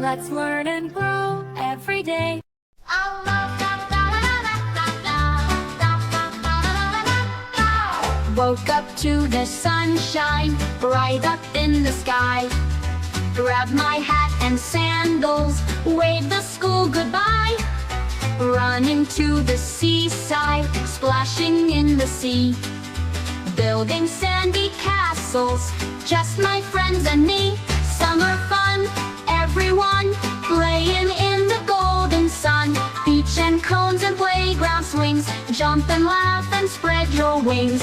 Let's learn and grow every day. Woke up to the sunshine, bright up in the sky. Grabbed my hat and sandals, waved the school goodbye. Running to the seaside, splashing in the sea. Building sandy castles, just my friends and me. Summer fun, everyone, playing in the golden sun. Beach and cones and playground swings, jump and laugh and spread your wings.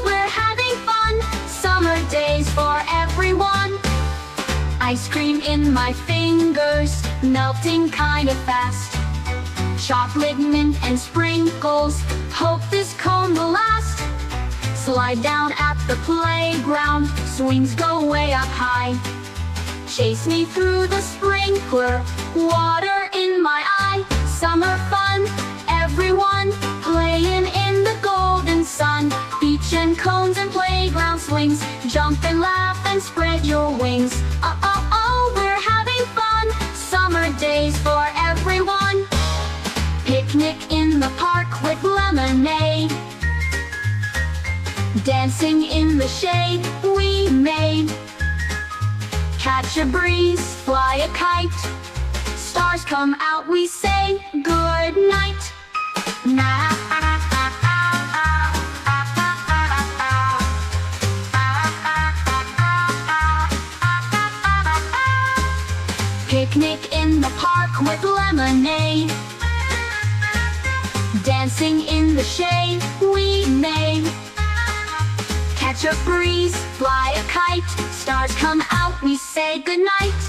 We're having fun, summer days for everyone. Ice cream in my fingers, melting kinda fast. Chocolate, mint, and sprinkles, hope this cone will last. Slide down at the playground, swings go way up high. Chase me through the sprinkler, water in my eye. Summer fun, everyone, playing in the golden sun. Beach and cones and playground swings, jump and laugh and spread your wings. We're having fun, summer days for everyone. Picnic in the park with lemonade. Dancing in the shade we made. Catch a breeze, fly a kite. Stars come out, we say good night. Picnic in the park with lemonade. Dancing in the shade we made. Catch a breeze, fly a kite. Stars come out, we say goodnight.